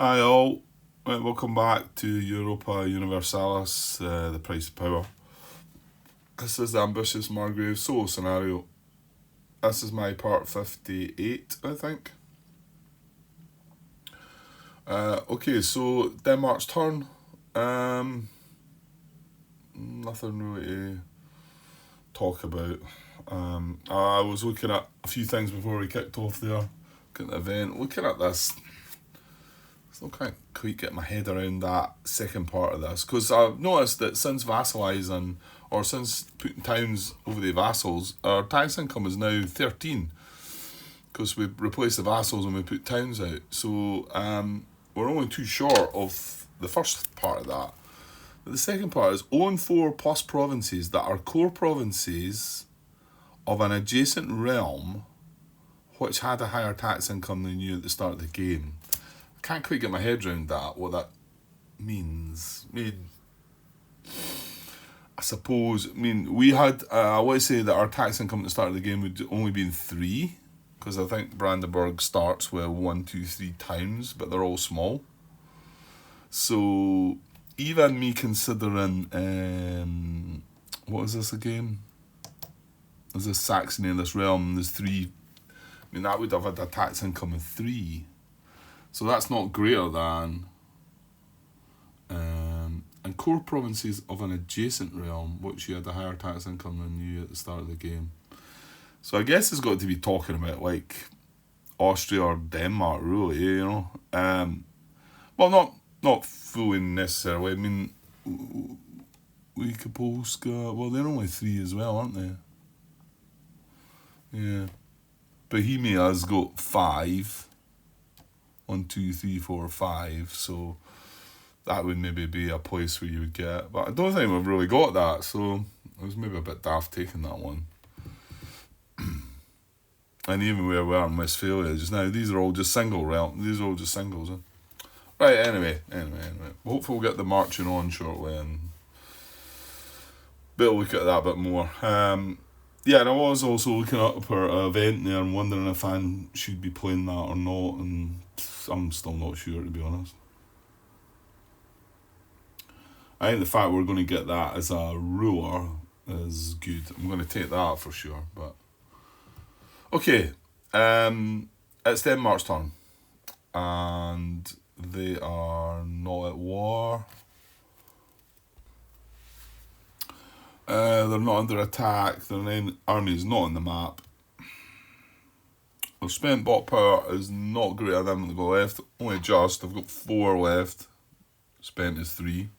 Hi all, welcome back to Europa Universalis, the price of power. This is the ambitious Margrave solo scenario. This is my part 58, I think. Okay, so Denmark's turn. Nothing really to talk about. I was looking at a few things before we kicked off there. Looking at the event, looking at this. I can't quite get my head around that second part of this, because I've noticed that since vassalising, or since putting towns over the vassals, our tax income is now 13, because we replaced the vassals and we put towns out. So we're only too short of the first part of that. But the second part is own 4 plus provinces that are core provinces of an adjacent realm which had a higher tax income than you at the start of the game. I can't quite get my head around that, what that means. I suppose, we had, I want to say that our tax income at the start of the game would only been 3, because I think Brandenburg starts with 1, 2, 3 towns, but they're all small. So, even me considering, what is this again? Is this Saxony in this realm? There's 3, that would have had a tax income of 3. So that's not greater than, and core provinces of an adjacent realm, which you had a higher tax income than you at the start of the game. So I guess it's got to be talking about like Austria or Denmark, really, Well, not fully necessarily. Polska, well, they're only 3 as well, aren't they? Yeah. Bohemia's got 5. 1, 2, 3, 4, 5. So that would maybe be a place where you would get. But I don't think we've really got that. So it was maybe a bit daft taking that one. And even where we are in Westphalia just now, these are all just single realm. These are all just singles. Huh? Right, anyway. Hopefully we'll get the marching on shortly and better look at that a bit more. Yeah, and I was also looking up our event there and wondering if I should be playing that or not, and I'm still not sure, to be honest. I think the fact we're going to get that as a ruler is good. I'm going to take that for sure, but... Okay, it's Denmark's turn, and they are not at war. They're not under attack. Their army is not on the map. Their spent bot power is not greater than they've got left. Only just. They've got 4 left. Spent is 3.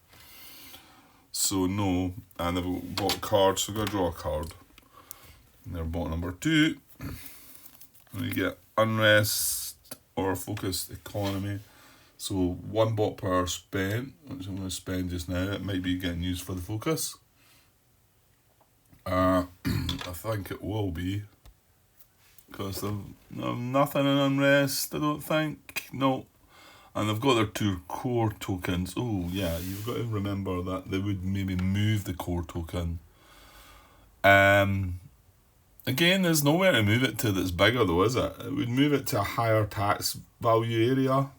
So no. And they've got cards, so I've got to draw a card. And they're bot number 2. And you get unrest or focused economy. So 1 bot power spent, which I'm going to spend just now. It might be getting used for the focus. I think it will be, because they've nothing in unrest, I don't think. No. And they've got their 2 core tokens. Oh yeah, you've got to remember that they would maybe move the core token. Again, there's nowhere to move it to that's bigger though, is it? It would move it to a higher tax value area.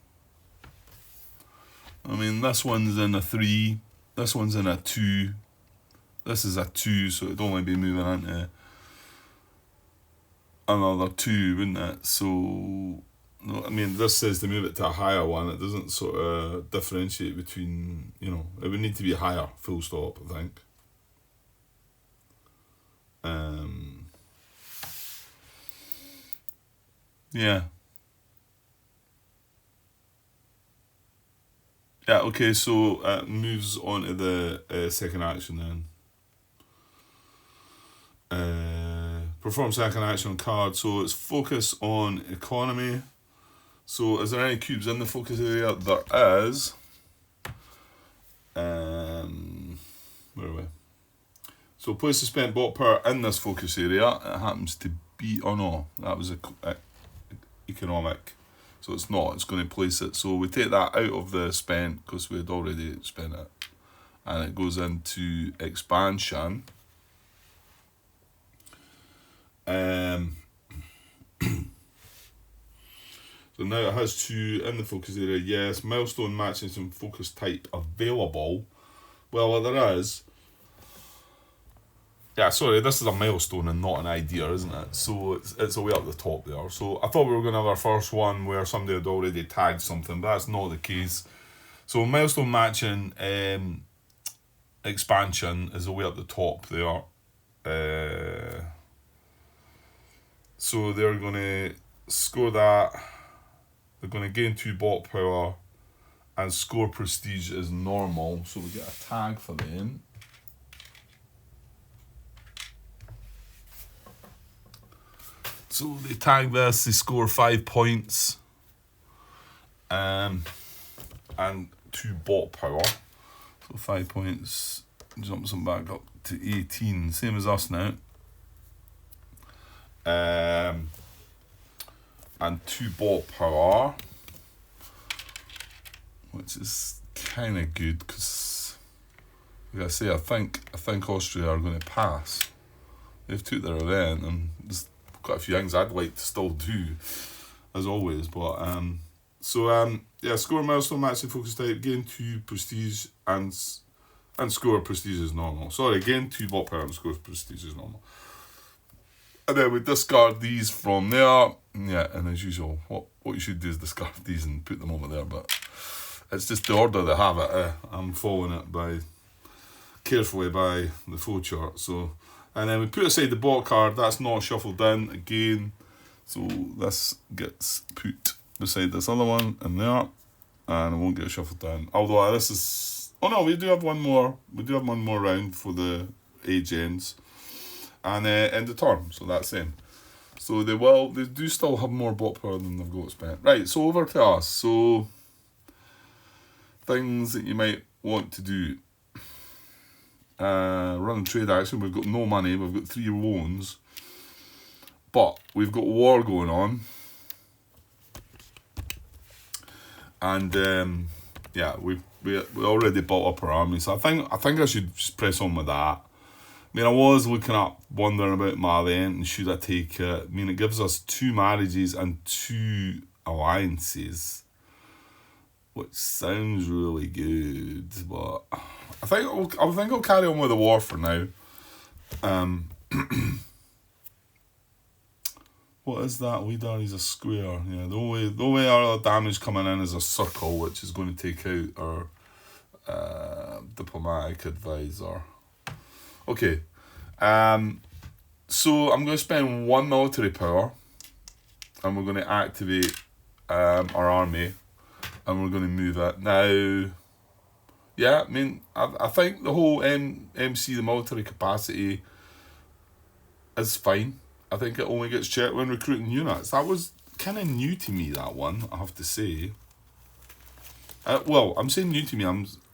This one's in a 3, this one's in a 2. This is a 2, so it'd only be moving into another 2, wouldn't it? So, this says to move it to a higher one. It doesn't sort of differentiate between, it would need to be higher, full stop, I think. Yeah. Yeah, okay, so it moves on to the second action then. Perform second action on card. So it's focus on economy. So is there any cubes in the focus area? There is. Where are we? So place the spent bot power in this focus area. It happens to be, oh no, that was economic. So it's not, it's going to place it. So we take that out of the spent, because we had already spent it. And it goes into expansion. So now it has 2 in the focus area. Yes, milestone matching some focus type available. Well, there is. Yeah, sorry, this is a milestone and not an idea, isn't it? So it's way up the top there. So I thought we were going to have our first one where somebody had already tagged something, but that's not the case. So milestone matching expansion is way up the top there. So they're going to score that. They're going to gain 2 bot power and score prestige as normal. So we get a tag for them. So they tag this, they score 5 points and 2 bot power. So 5 points jumps them back up to 18, same as us now. And 2 bot power, which is kind of good because, like I say, I think Austria are going to pass. They've took their event, and there's quite a few things I'd like to still do, as always. But yeah, score milestone matching focus type, gain 2 prestige and score prestige as normal. Sorry, gain 2 bot power and score prestige as normal. And then we discard these from there. Yeah, and as usual, what you should do is discard these and put them over there. But it's just the order they have it. I'm following it carefully by the flow chart. So, and then we put aside the bot card. That's not shuffled in again. So this gets put beside this other one in there, and it won't get shuffled down. Although this is, oh no, we do have one more. We do have one more round for the age ends. And end the turn, so that's them. So they do still have more bot power than they've got spent. Right, so over to us. So things that you might want to do. Run trade action. We've got no money. We've got 3 loans, but we've got war going on. And yeah, we already built up our army. So I think I should just press on with that. I mean, I was wondering about my event and should I take it. I mean, it gives us 2 marriages and 2 alliances, which sounds really good, but I think I'll carry on with the war for now. What is that? Leader is a square. Yeah, the only other damage coming in is a circle, which is going to take out our diplomatic advisor. Okay, so I'm going to spend 1 military power, and we're going to activate our army, and we're going to move it. Now, yeah, I mean, I think the whole MC, the military capacity, is fine. I think it only gets checked when recruiting units. That was kind of new to me, that one, I have to say. Well, I'm saying new to me.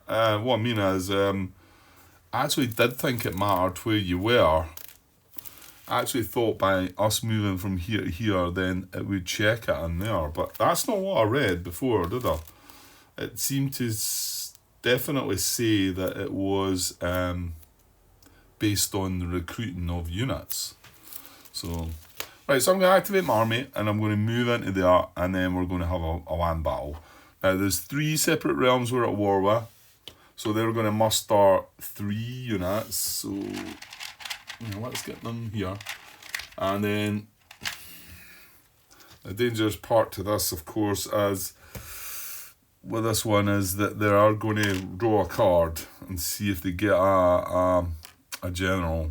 What I mean is, I actually did think it mattered where you were. I actually thought by us moving from here to here, then it would check it in there. But that's not what I read before, did I? It seemed to definitely say that it was based on the recruiting of units. So, right, so I'm going to activate my army, and I'm going to move into there, and then we're going to have a land battle. Now, there's 3 separate realms we're at war with. So they're going to muster 3 units. So let's get them here. And then the dangerous part to this, of course, as with this one, is that they are going to draw a card and see if they get a general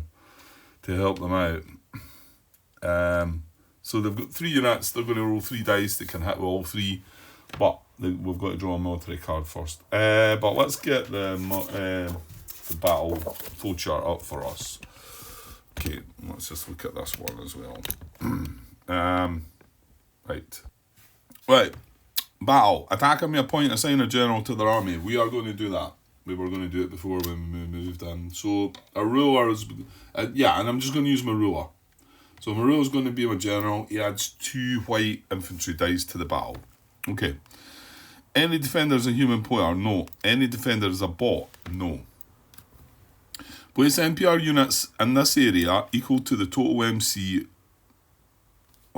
to help them out. So they've got 3 units. They're going to roll 3 dice. They can hit with all 3, but we've got to draw a military card first. But let's get the battle flow chart up for us. Okay, let's just look at this one as well. Right. Battle. Attack on me a point, assign a general to their army. We are going to do that. We were going to do it before when we moved in. So a ruler is... yeah, and I'm just going to use my ruler. So my ruler is going to be my general. He adds 2 white infantry dice to the battle. Okay. Any defender is a human player? No. Any defender is a bot? No. Place NPR units in this area equal to the total MC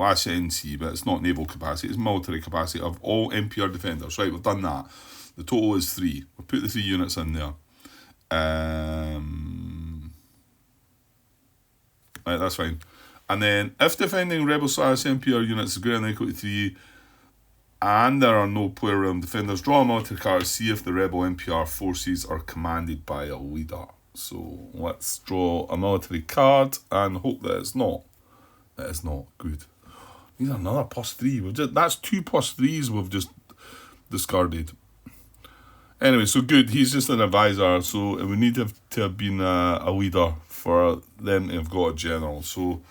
well, I say NC, but it's not naval capacity, it's military capacity of all NPR defenders. Right, we've done that. The total is 3. We've put the 3 units in there. Right, that's fine. And then, if defending rebel status NPR units is greater than or equal to 3, and there are no player realm defenders, draw a military card to see if the rebel NPR forces are commanded by a leader. So let's draw a military card and hope that it's not. It is not. Good. These are another +3. That's 2 +3s we've just discarded. Anyway, so good. He's just an advisor, so we need to have been a leader for them to have got a general. So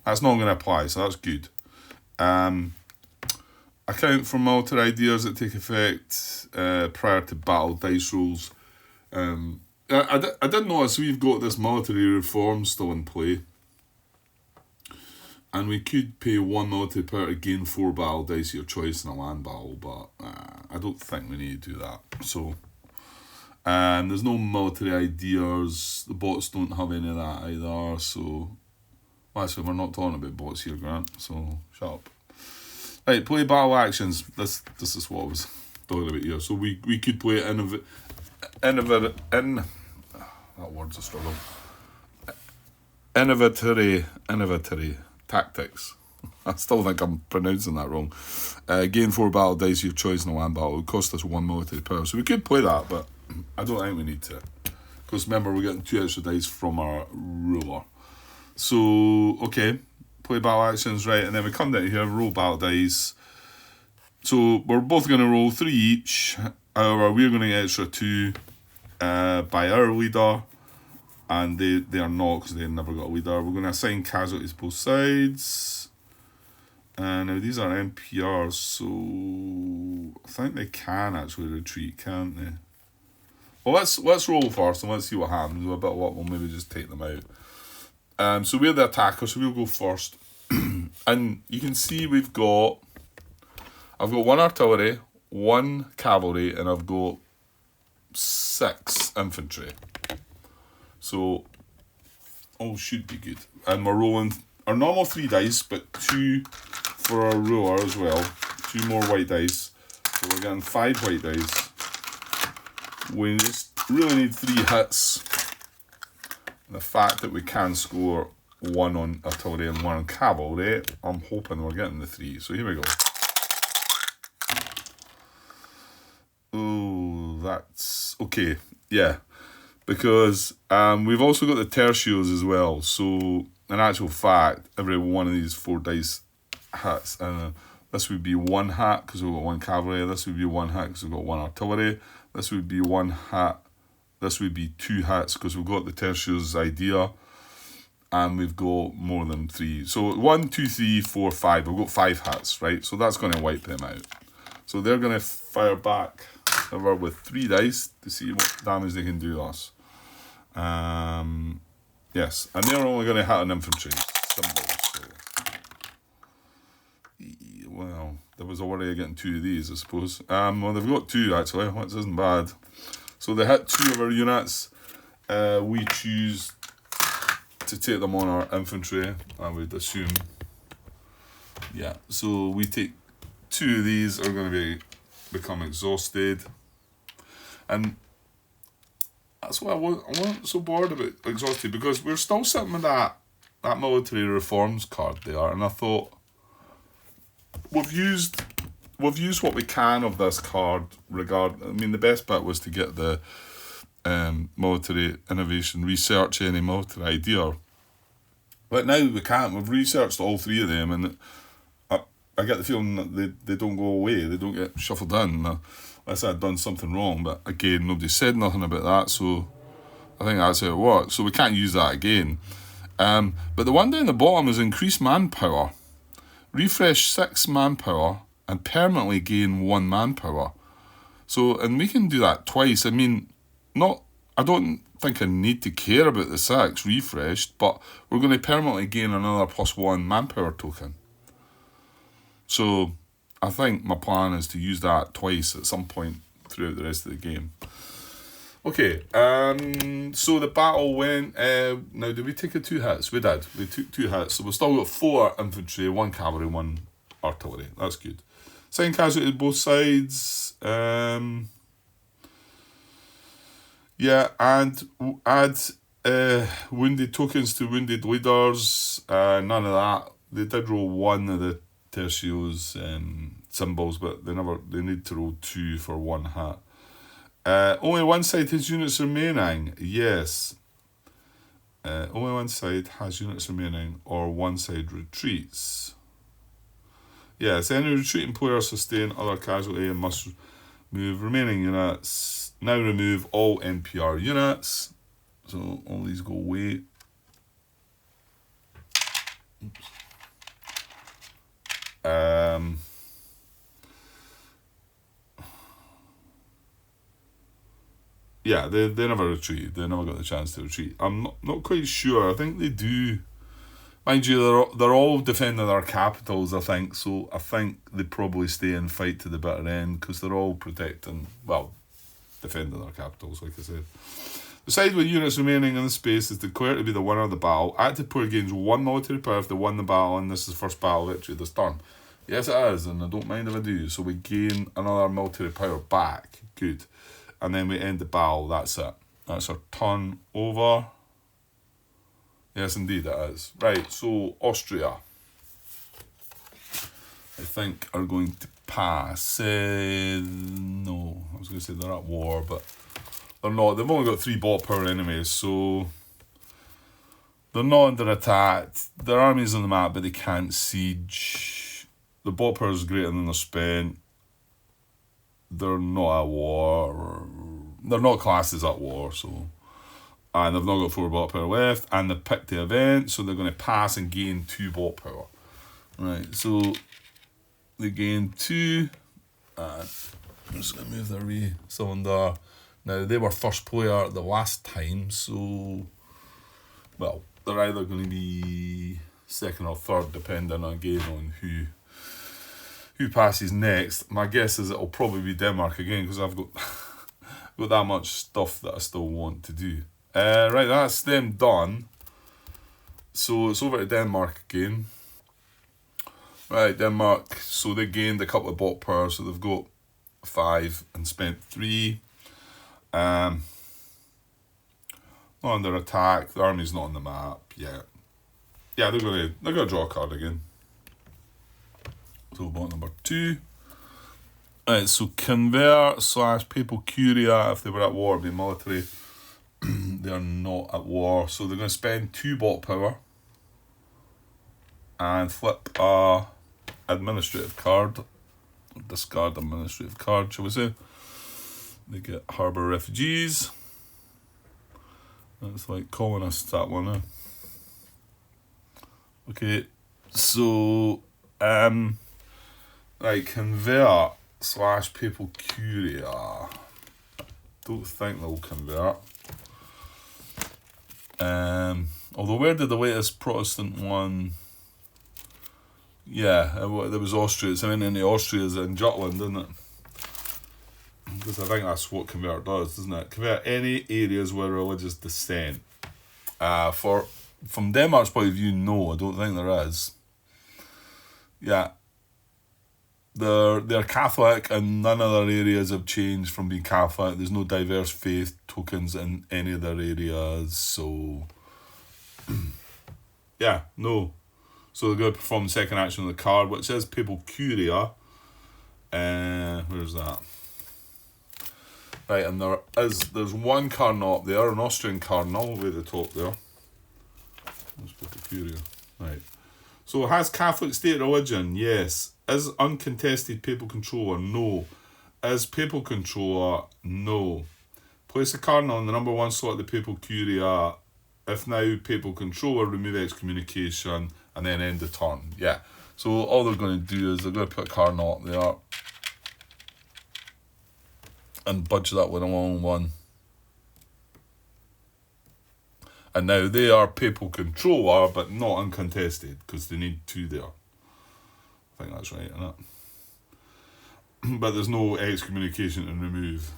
that's not going to apply, so that's good. Account for military ideas that take effect prior to battle dice rolls. I did notice we've got this military reform still in play. And we could pay 1 military power to gain 4 battle dice, your choice in a land battle, but I don't think we need to do that. So, there's no military ideas. The bots don't have any of that either. So, well, actually, we're not talking about bots here, Grant. So, shut up. Right, play battle actions. This is what I was talking about here. So we could play that word's a struggle. Innovatory tactics. I still think I'm pronouncing that wrong. Gain 4 battle dice, your choice in a land battle. It would cost us 1 military power. So we could play that, but I don't think we need to. Because remember, we're getting 2 extra dice from our ruler. So, okay. Play battle actions, right, and then we come down here, roll battle dice. So we're both going to roll 3 each. However, we're going to get extra 2 by our leader, and they are not, because they never got a leader. We're going to assign casualties both sides. And now these are NPRs, so I think they can actually retreat, can't they? Well, let's roll first and let's see what happens. With a bit of luck, we'll maybe just take them out. So we're the attacker, so we'll go first. And you can see I've got 1 artillery, 1 cavalry, and I've got 6 infantry. So all should be good. And we're rolling our normal 3 dice, but 2 for our ruler as well. 2 more white dice. So we're getting 5 white dice. We just really need 3 hits. The fact that we can score 1 on artillery and 1 on cavalry, I'm hoping we're getting the 3. So here we go. Oh, that's okay. Yeah, because we've also got the tertios as well. So in actual fact, every one of these 4 dice hits. This would be 1 hat because we've got 1 cavalry. This would be 1 hat because we've got 1 artillery. This would be 1 hat. This would be 2 hats because we've got the tertios idea, and we've got more than 3. So 1, 2, 3, 4, 5. We've got 5 hats, right? So that's going to wipe them out. So they're going to fire back over with 3 dice to see what damage they can do to us. Yes, and they're only going to hit an infantry symbol. So, well, there was a worry of getting 2 of these, I suppose. Well, they've got 2 actually, which isn't bad. So they hit 2 of our units. We choose to take them on our infantry, I would assume. Yeah, so we take 2 of these are going to become exhausted. And that's why I wasn't so bored about exhausted, because we're still sitting with that military reforms card there, and I thought we've used what we can of this card. The best bit was to get the military innovation, research any military idea. But now we can't. We've researched all 3 of them, and I get the feeling that they don't go away. They don't get shuffled in. Unless I'd done something wrong. But again, nobody said nothing about that, so I think that's how it works. So we can't use that again. But the one down the bottom is increase manpower. Refresh 6 manpower and permanently gain 1 manpower. So, and we can do that twice. I don't think I need to care about the 6 refreshed, but we're going to permanently gain another +1 manpower token. So I think my plan is to use that twice at some point throughout the rest of the game. Okay, so the battle went. Now, did we take 2 hits? We did. We took 2 hits. So we've still got 4 infantry, 1 cavalry, 1 artillery. That's good. Second casualty both sides. Yeah, and add wounded tokens to wounded leaders. None of that. They did roll 1 of the tercios symbols, but they need to roll 2 for 1 hit. Only one side has units remaining. Yes. Only one side has units remaining, or one side retreats. Yes, any retreating player sustain other casualty and must move remaining units. Now remove all NPR units. So all these go away. Oops. Yeah, they never retreated. They never got the chance to retreat. I'm not quite sure. I think they do. Mind you, they're all defending their capitals, I think. So I think they probably stay and fight to the bitter end because they're all protecting, well, defending their capitals, like I said. The side with units remaining in the space is declared to be the winner of the battle. Active player gains 1 military power if they won the battle, and this is the first battle victory of this turn. Yes, it is, and I don't mind if I do. So we gain another military power back. Good. And then we end the battle. That's it. That's our turn over. Yes, indeed it is. Right, so Austria, I think, are going to pass. No, I was going to say they're at war, but they're not. They've only got 3 bot power enemies, so they're not under attack. Their army's on the map, but they can't siege. The bot power is greater than they're spent. They're not at war. They're not classes at war, so. And they've not got 4 bot power left, and they picked the event, so they're going to pass and gain 2 bot power. Right, so they gain 2. I'm just going to move their wee cylinder. Now, they were first player the last time, so. Well, they're either going to be second or third, depending again on who passes next. My guess is it'll probably be Denmark again, because I've got that much stuff that I still want to do. Right, that's them done. So it's over to Denmark again. Right, Denmark, so they gained a couple of bot power, so they've got 5 and spent 3. Not under attack, the army's not on the map yet. Yeah, they're gonna draw a card again. So bot number 2. Right, so convert / papal curia. If they were at war, it'd be military. They are not at war, so they're going to spend 2 bot power and flip a administrative card. Discard administrative card, shall we say. They get harbour refugees. That's like colonists, that one, eh? Okay, so right, convert / papal curia. Don't think they'll convert. Although, where did the latest Protestant one? Yeah, there was Austria. It's in the Austria's in Jutland, isn't it? Because I think that's what convert does, doesn't it? Convert any areas where religious descent. From Denmark's point of view, no, I don't think there is. Yeah. They're Catholic, and none of their areas have changed from being Catholic. There's no diverse faith tokens in any of their areas, so yeah, no. So they're going to perform the second action on the card, which is Papal Curia. Where's that? Right, and there's 1 cardinal up there, an Austrian cardinal way at the top there. That's Papal Curia. Right. So has Catholic state religion? Yes. Is uncontested papal controller? No. Is papal controller? No. Place a cardinal in the number 1 slot of the papal curia. If now papal controller, remove excommunication and then end the turn. Yeah. So all they're going to do is they're going to put a cardinal up there and budge that one along 1. And now they are papal controller, but not uncontested, because they need 2 there. I think that's right, isn't it? But there's no excommunication to remove.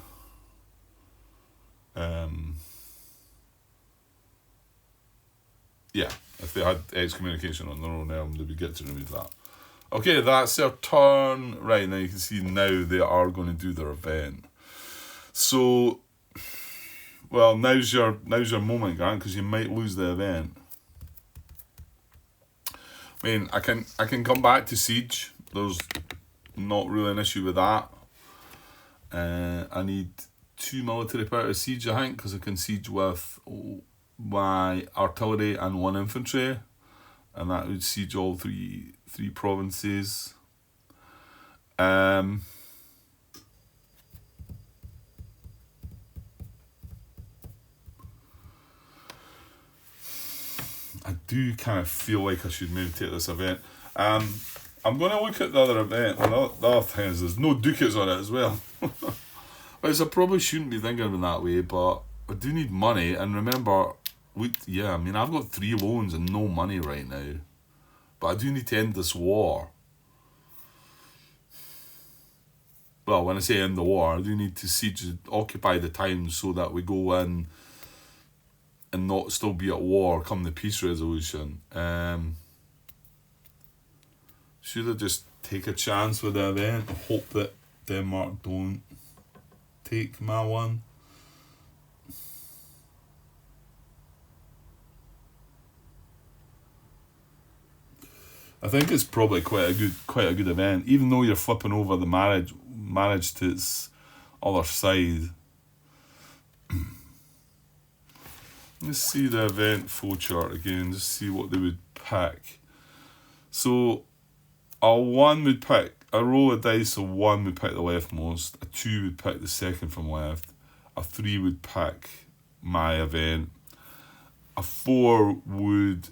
had excommunication on their own realm, they would get to remove that. Okay, that's their turn. Right, now you can see now they are going to do their event. So, well, now's your moment, Grant, because you might lose the event. I mean, I can come back to siege. There's not really an issue with that. I need 2 military power to siege, I think, because I can siege with my artillery and 1 infantry, and that would siege all three provinces. I do kind of feel like I should maybe take this event. I'm going to look at the other event. Well, the other thing is there's no ducats on it as well. Which I probably shouldn't be thinking of it that way, but I do need money. And remember, I mean, I've got 3 loans and no money right now. But I do need to end this war. Well, when I say end the war, I do need to siege, occupy the time so that we go in and not still be at war come the peace resolution. Should I just take a chance with the event and hope that Denmark don't take my one? I think it's probably quite a good event, even though you're flipping over the marriage to its other side. Let's see the event flowchart again, just see what they would pick. So a 1 would pick, a roll of dice, a 1 would pick the leftmost, a 2 would pick the second from left, a 3 would pick my event, a 4 would,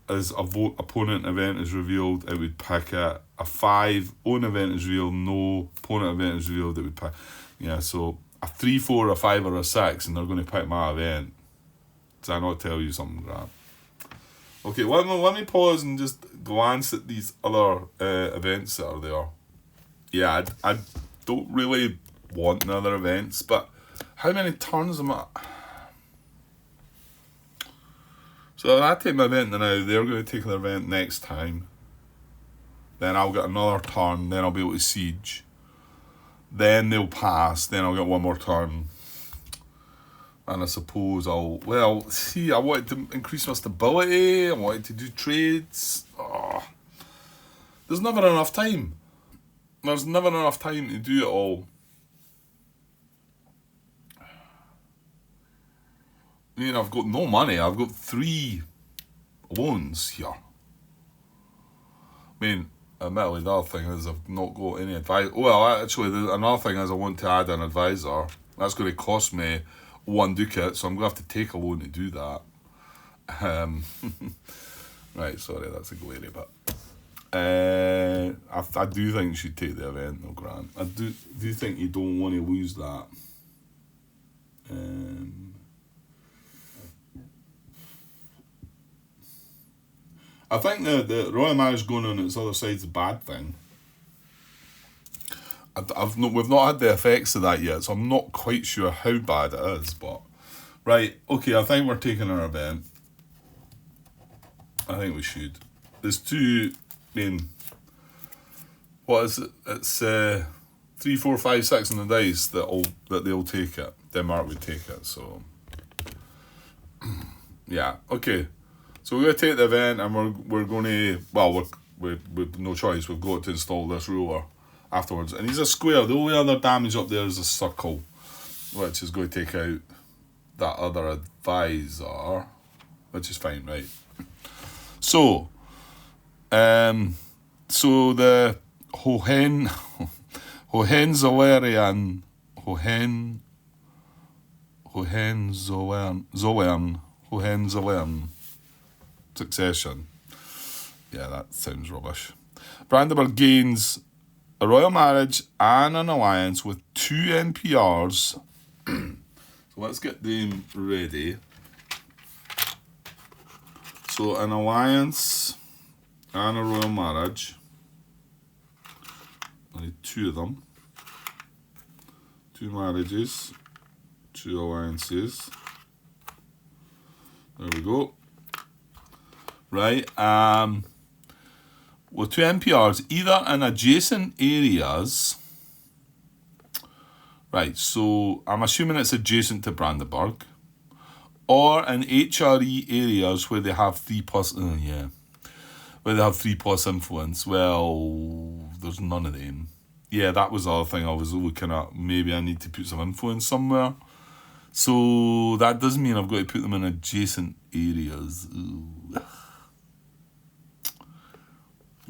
as a vote opponent event is revealed, it would pick it. A 5, own event is revealed, no opponent event is revealed, it would pick. Yeah, so a 3, 4, a 5 or a 6, and they're going to pick my event. Does that not tell you something, Grant? Okay, let me pause and just glance at these other events that are there. Yeah, I don't really want the other events, but how many turns am I... So if I take my event now, they're going to take their event next time. Then I'll get another turn, then I'll be able to siege. Then they'll pass, then I'll get 1 more turn. And I suppose I wanted to increase my stability, I wanted to do trades. Oh, there's never enough time. There's never enough time to do it all. I mean, I've got no money. I've got 3 loans here. I mean, admittedly, the other thing is I've not got any advice. Well, actually, another thing is I want to add an advisor. That's going to cost me 1 ducat, so I'm going to have to take a loan to do that. Right, sorry, that's a glary bit. I do think you should take the event, though, Grant. I do think you don't want to lose that. I think the royal marriage going on its other side's a bad thing. We've not had the effects of that yet, so I'm not quite sure how bad it is. But right, okay, I think we're taking our event. I think we should. There's 2. I mean, what is it? It's 3, 4, 5, 6 on the dice that they'll take it. Denmark would take it. So yeah, okay. So we're going to take the event, and we're going to, well, we've no choice. We've got to install this ruler afterwards. And he's a square. The only other damage up there is a circle, which is going to take out that other advisor, which is fine, right? So, the Hohenzollern succession. Yeah, that sounds rubbish. Brandenburg gains a royal marriage and an alliance with 2 NPRs. So let's get them ready. So an alliance and a royal marriage. I need 2 of them. 2 marriages, 2 alliances. There we go. right? With two NPRs, either in adjacent areas. Right, so I'm assuming it's adjacent to Brandenburg. Or in HRE areas where they have 3+, where they have 3+ influence. Well, there's none of them. Yeah, that was the other thing I was looking at. Maybe I need to put some influence somewhere. So that does mean I've got to put them in adjacent areas. Ooh.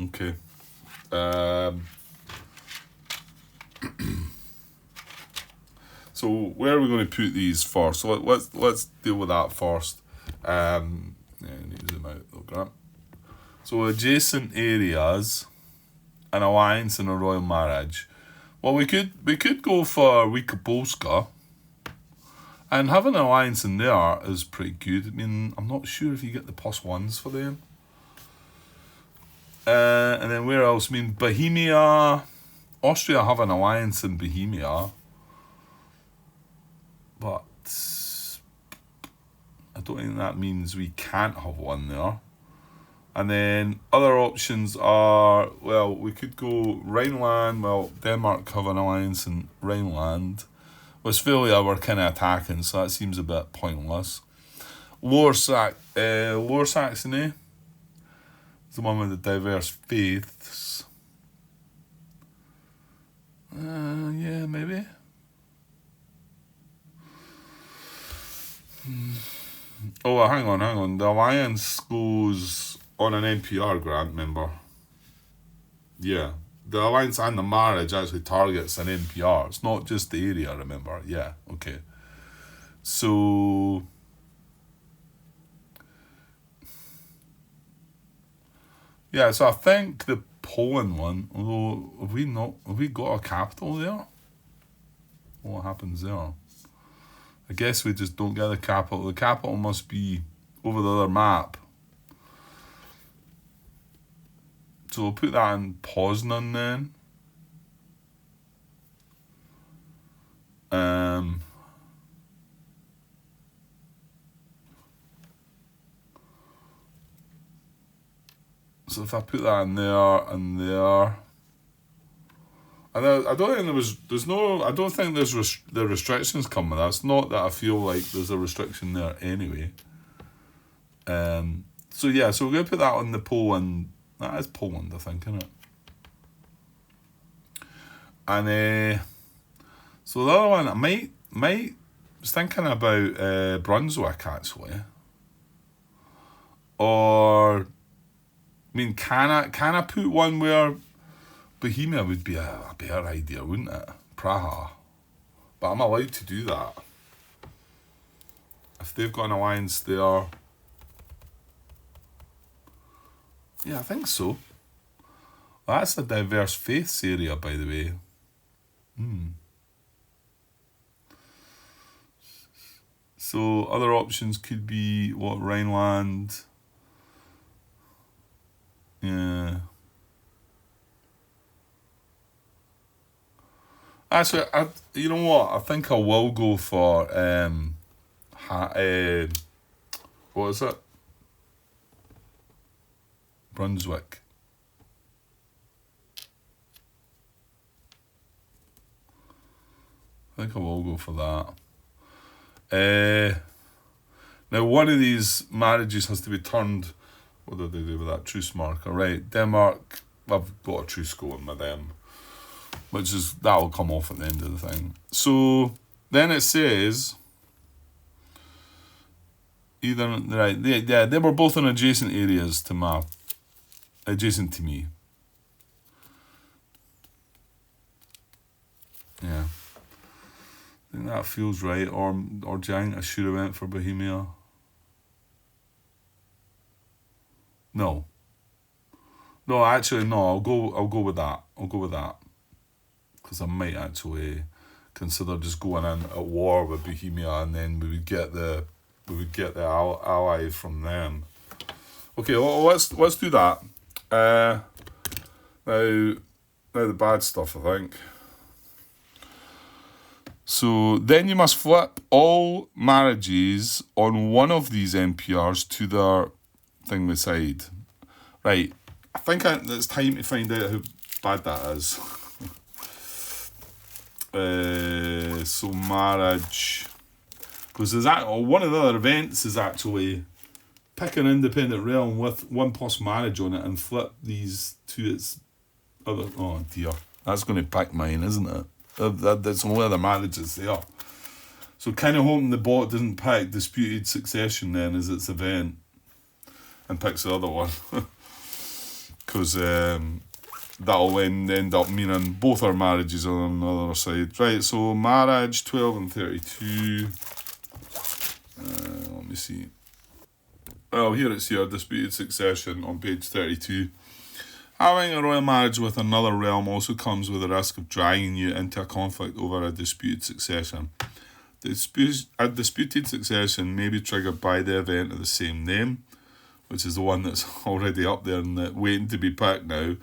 Okay. So where are we going to put these first? So let's deal with that first. Yeah, I need to zoom out. Okay. So adjacent areas, an alliance and a royal marriage. Well, we could go for Wielkopolska. And having an alliance in there is pretty good. I mean, I'm not sure if you get the +1s for them. And then where else? I mean, Bohemia. Austria have an alliance in Bohemia. But I don't think that means we can't have one there. And then other options are, well, we could go Rhineland. Well, Denmark have an alliance in Rhineland. Westphalia were kind of attacking, so that seems a bit pointless. Lower Saxony is the one with the diverse faiths. Yeah, maybe. Oh, hang on. The alliance goes on an NPR grant, remember? Yeah. The alliance and the marriage actually targets an NPR. It's not just the area, remember? Yeah, okay. So yeah, so I think the Poland one, although have we got a capital there? What happens there? I guess we just don't get the capital. The capital must be over the other map. So we'll put that in Poznan then. So if I put that in there and there, and I don't think I don't think there's the restrictions come with that. It's not that I feel like there's a restriction there anyway. So yeah, so we're going to put that on the Poland. That is Poland, I think, isn't it? And so the other one, I was thinking about Brunswick actually. Or, I mean, can I put one where Bohemia would be a better idea, wouldn't it? Praha. But I'm allowed to do that. If they've got an alliance there. Yeah, I think so. That's a diverse faiths area, by the way. So other options could be what, Rhineland. Yeah. Actually, you know what? I think I will go for what is it? Brunswick. I think I will go for that. Now, one of these marriages has to be turned. What did they do with that truce marker? Right, Denmark. I've got a truce going with them, that will come off at the end of the thing. So then it says they were both in adjacent areas adjacent to me. Yeah. I think that feels right. Or Giant, I should have went for Bohemia. No, actually, no. I'll go with that. Because I might actually consider just going in at war with Bohemia, and then we would get the ally from them. Okay, well, let's do that. Now the bad stuff, I think. So then you must flip all marriages on one of these NPRs to their thing beside. Right, I think it's time to find out how bad that is. So marriage, because there's one of the other events is actually pick an independent realm with 1+ marriage on it and flip these to its other. Oh dear, that's going to pick mine, isn't it? That's only other marriages there. So kind of hoping the bot doesn't pick disputed succession then as its event and picks the other one. Because that'll end up meaning both our marriages are on the other side. Right, so marriage 12 and 32. Let me see. Well, here it's here, disputed succession on page 32. Having a royal marriage with another realm also comes with the risk of dragging you into a conflict over a disputed succession. A disputed succession may be triggered by the event of the same name, which is the one that's already up there and waiting to be picked now,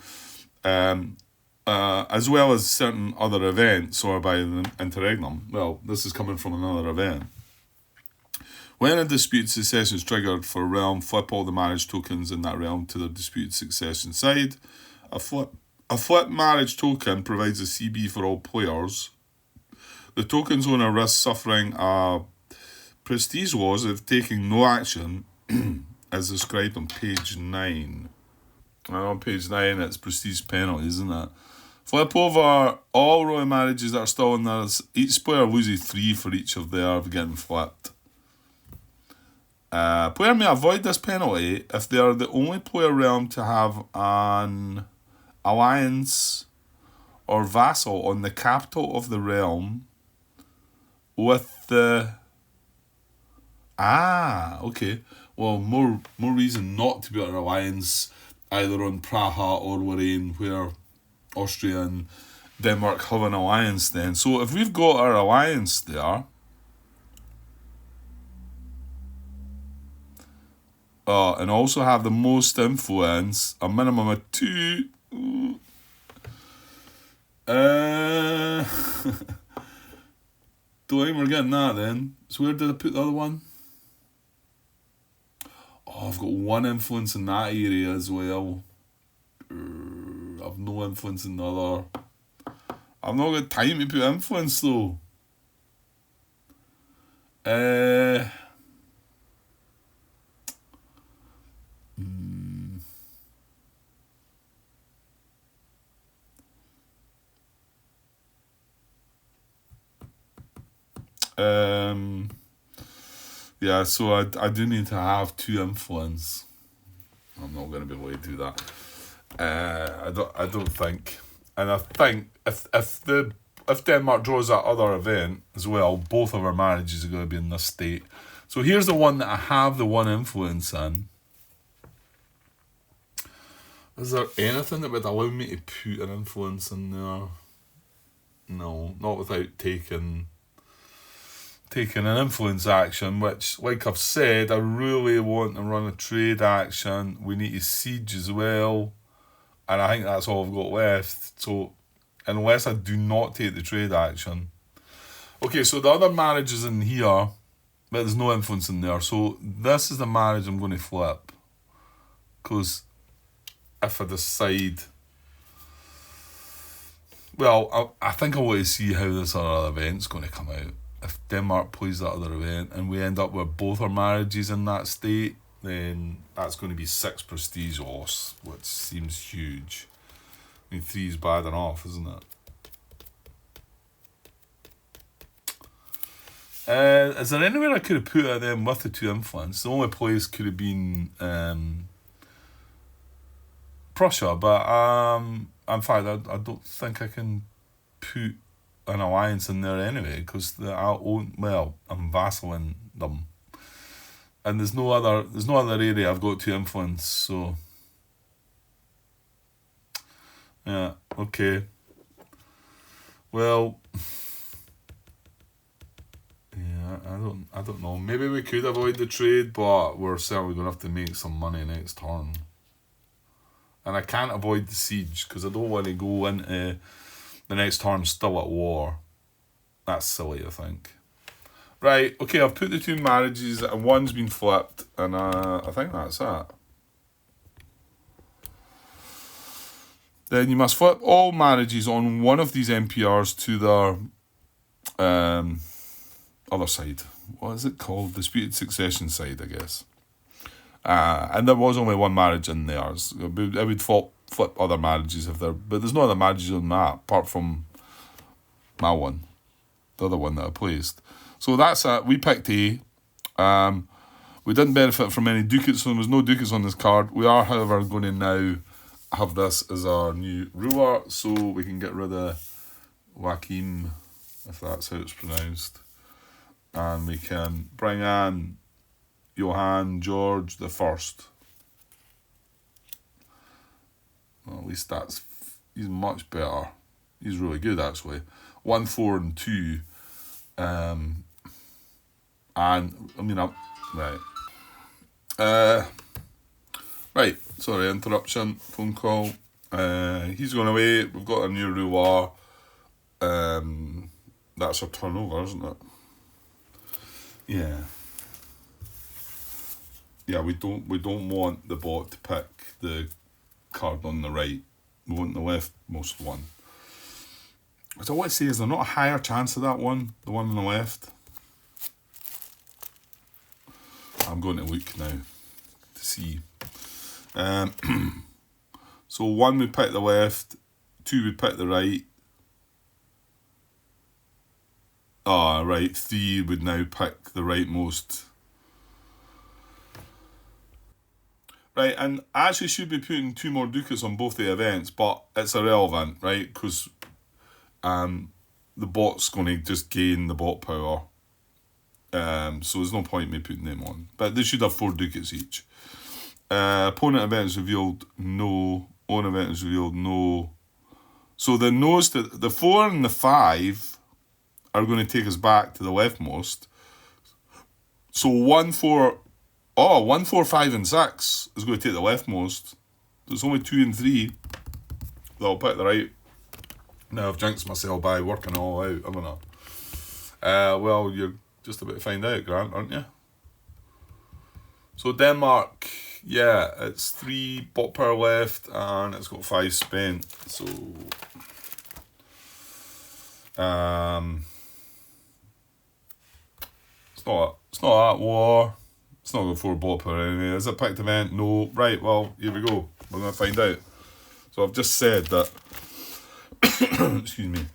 as well as certain other events or by the interregnum. Well, this is coming from another event. When a disputed succession is triggered for a realm, flip all the marriage tokens in that realm to the disputed succession side. A flip marriage token provides a CB for all players. The token's owner risks suffering a prestige loss if taking no action, as described on page 9. And on page 9, it's prestige penalties, isn't it? Flip over all royal marriages that are still in there. Each player loses 3 for each of their getting flipped. Player may avoid this penalty if they are the only player realm to have an alliance or vassal on the capital of the realm with the... okay. Well, more reason not to be on an alliance either on Praha or Lorraine, where Austria and Denmark have an alliance then. So if we've got our alliance there... and also have the most influence, a minimum of 2. Don't think we're getting that then. So where did I put the other one? Oh, I've got 1 influence in that area as well. I've no influence in the other. I've not got time to put influence though. Yeah, so I do need to have 2 influence. I'm not going to be able to do that. I don't think, and I think if Denmark draws that other event as well, both of our marriages are going to be in this state. So here's the one that I have the 1 influence in. Is there anything that would allow me to put an influence in there? No, not without taking an influence action, which, like I've said, I really want to run a trade action. We need to siege as well, and I think that's all I've got left. So, unless I do not take the trade action. Okay, so the other marriage is in here, but there's no influence in there. So, this is the marriage I'm going to flip. Because if I decide... Well, I think I want to see how this other event's going to come out. If Denmark plays that other event and we end up with both our marriages in that state, then that's going to be 6 prestige loss, which seems huge. I mean, 3 is bad enough, isn't it? Is there anywhere I could have put them with the 2 influence? The only place could have been Prussia, but in fact, I don't think I can put an alliance in there anyway, because I'm vassaling them, and there's no other area I've got to influence. So yeah, okay. Well, yeah, I don't know. Maybe we could avoid the trade, but we're certainly gonna have to make some money next turn. And I can't avoid the siege because I don't want to go into the next turn still at war. That's silly, I think. Right, okay, I've put the 2 marriages and 1's been flipped, and I think that's that. Then you must flip all marriages on one of these NPRs to their other side. What is it called? Disputed succession side, I guess. And there was only one marriage in theirs. It would flip other marriages if there, but there's no other marriages on that apart from my one, the other one that I placed. So that's it. We picked A. We didn't benefit from any ducats, so there was no ducats on this card. We are, however, going to now have this as our new ruler, so we can get rid of Joachim, if that's how it's pronounced, and we can bring in Johann George the First. Well, at least he's much better. He's really good, actually. 1, 4, and 2. And I mean, right. Right, sorry, interruption, phone call. He's going away. We've got a new ruler. That's our turnover, isn't it? Yeah. Yeah, we don't want the bot to pick the card on the right. We want the leftmost one. What I want to say is there not a higher chance of that one, the one on the left? I'm going to look now to see. So 1 would pick the left, 2 would pick the right. Right, 3 would now pick the rightmost. Right, and I actually should be putting 2 more ducats on both the events, but it's irrelevant, right? Because the bot's going to just gain the bot power. So there's no point in me putting them on. But they should have 4 ducats each. Opponent event is revealed, no. Own event is revealed, no. So the no's to the 4 and the 5 are going to take us back to the leftmost. So 1, 4, 5, and 6 is going to take the leftmost. There's only 2 and 3 that'll pick the right. Now I've jinxed myself by working all out, haven't I? Well, you're just about to find out, Grant, aren't you? So Denmark, yeah, it's 3 bot power left and it's got 5 spent. So it's not at war. It's not going for bot power anyway. Is it picked event? No. Right, well, here we go. We're going to find out. So I've just said that excuse me.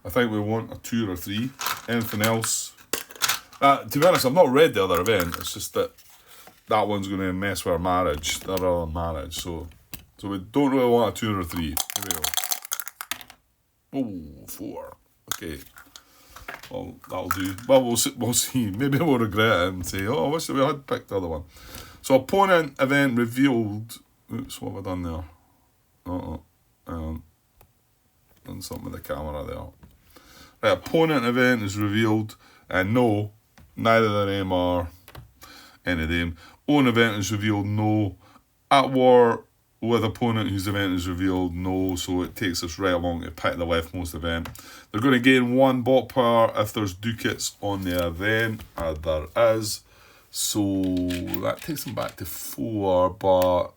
I think we want a 2 or 3. Anything else? To be honest, I've not read the other event. It's just that one's going to mess with our marriage, our other marriage. So we don't really want a 2 or a 3. Here we go. Oh, 4. Okay. Well, that'll do. Well, we'll see. Maybe we'll regret it and say, oh, I wish we had picked the other one. So opponent event revealed. Oops, what have I done there? Done something with the camera there. Right, opponent event is revealed, and no, neither of them are any of them. Own event is revealed, no. At war with opponent whose event is revealed, no. So it takes us right along to pick the leftmost event. They're going to gain 1 bot power if there's ducats on the event, there is. So that takes them back to 4, but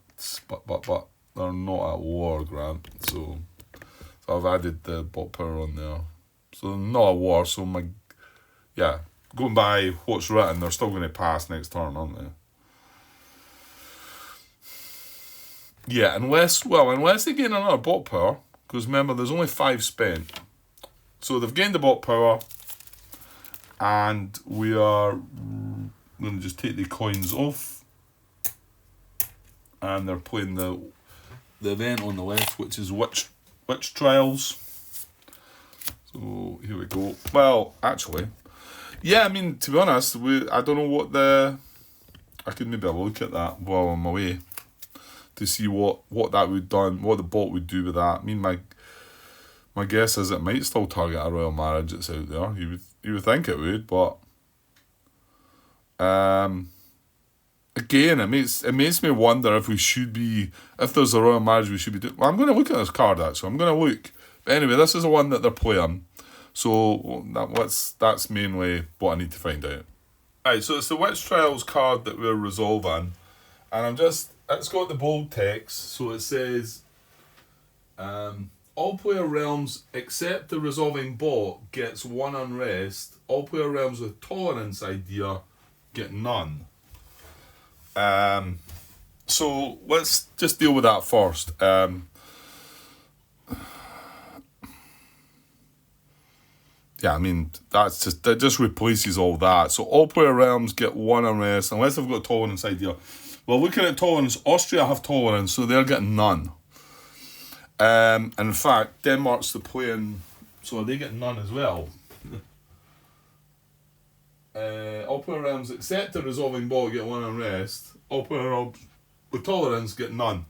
they're not at war, Grant. So I've added the bot power on there. So they're not at war. So going by what's written, they're still going to pass next turn, aren't they? Yeah, unless they gain another bot power, because remember, there's only 5 spent. So they've gained the bot power, and we are going to just take the coins off, and they're playing the event on the left, which is witch trials. So here we go. Well, actually, yeah, I mean, to be honest, I don't know what I could maybe have a look at that while I'm away to see what that would done, what the bot would do with that. I mean, my guess is it might still target a royal marriage that's out there. You would think it would, but again, it makes me wonder if there's a royal marriage we should be doing. Well, I'm going to look at this card actually. I'm going to look. But anyway, this is the one that they're playing. So that's mainly what I need to find out. Right, so it's the Witch Trials card that we're resolving. And I'm just, it's got the bold text, so it says, all player realms except the resolving bot gets 1 unrest. All player realms with tolerance idea get none. So let's just deal with that first. Yeah, I mean, that just replaces all that. So all player realms get 1 unrest unless they've got tolerance idea. Well, looking at tolerance, Austria have tolerance, so they're getting none. And in fact, Denmark's the playing, so they get none as well. All player realms except the resolving ball get 1 unrest. All player realms with tolerance get none.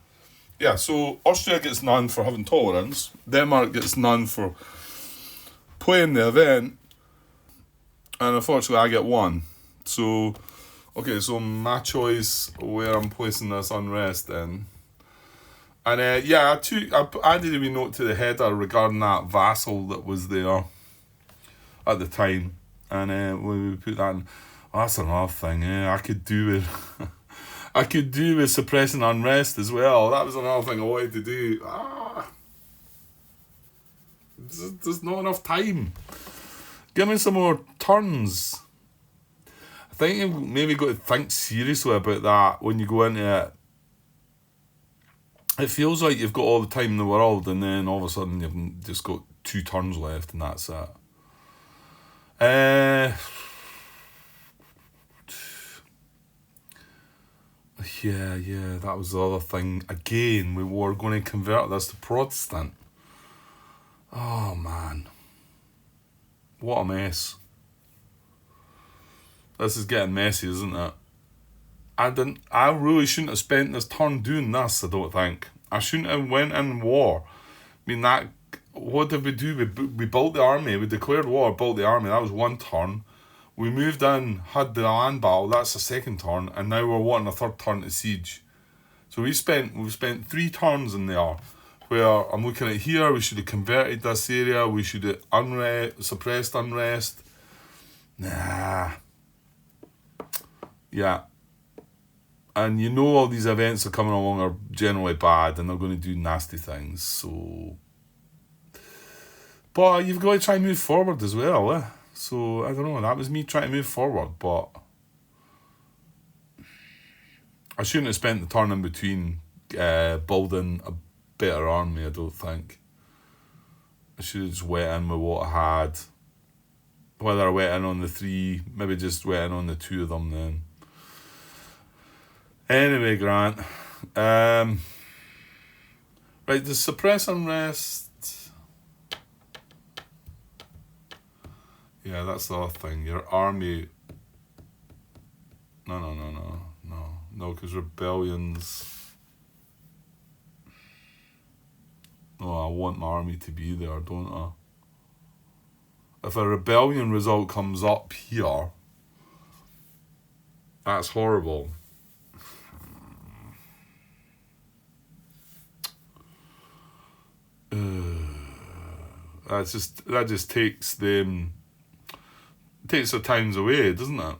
Yeah, so Austria gets none for having tolerance. Denmark gets none for playing the event. And unfortunately, I get 1. So, okay, so my choice where I'm placing this unrest in. And yeah, I added a wee note to the header regarding that vassal that was there at the time. And when we put that in, that's another thing. I could do with I could do with suppressing unrest as well. That was another thing I wanted to do. There's not enough time. Give me some more turns. I think you've maybe got to think seriously about that when you go into it. It feels like you've got all the time in the world, and then all of a sudden you've just got 2 turns left, and that's it. Yeah, that was the other thing. Again, we were going to convert this to Protestant. Oh, man. What a mess. This is getting messy, isn't it? I really shouldn't have spent this turn doing this, I don't think. I shouldn't have went in war. I mean, what did we do? We built the army. We declared war, built the army. That was 1 turn. We moved in, had the land battle. That's the 2nd turn. And now we're wanting a 3rd turn to siege. So we've spent 3 turns in there. Where I'm looking at here, we should have converted this area. We should have suppressed unrest. Nah. Yeah. And you know all these events are coming along are generally bad and they're going to do nasty things. So, but you've got to try and move forward as well. So, I don't know. That was me trying to move forward. But I shouldn't have spent the turn in between building a better army, I don't think. I should have just went in with what I had. Whether I went in on the 3, maybe just went in on the 2 of them then. Anyway, Grant. Right, the suppress unrest. Yeah, that's the other thing. Your army. No, because rebellions. No, I want my army to be there, don't I? If a rebellion result comes up here, that's horrible. That just takes them. Takes their times away, doesn't it?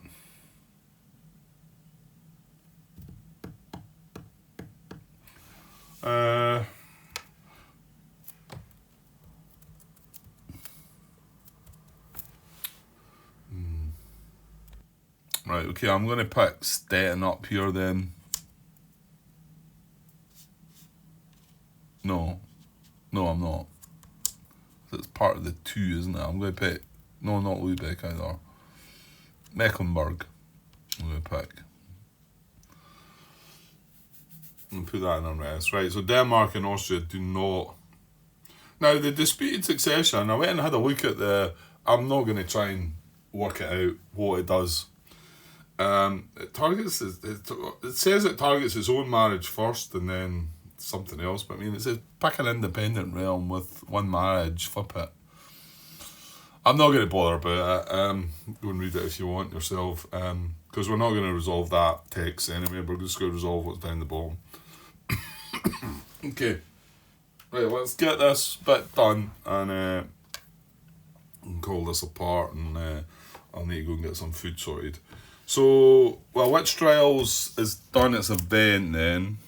Right, okay, I'm going to pick Stettin up here then. No, I'm not. It's part of the 2, isn't it? I'm going to pick... No, not Lübeck either. Mecklenburg. I'm going to pick. And put that in unrest. Right, so Denmark and Austria do not... Now, the disputed succession, I went and had a look at the... I'm not going to try and work it out, what it does. It says it targets its own marriage first and then something else. But I mean, it says pick an independent realm with 1 marriage, flip it. I'm not going to bother about it. Go and read it if you want yourself. Because we're not going to resolve that text anyway. We're just going to resolve what's down the bottom. Okay. Right, let's get this bit done and call this apart, and I'll need to go and get some food sorted. So, well, Witch Trials has done its event then.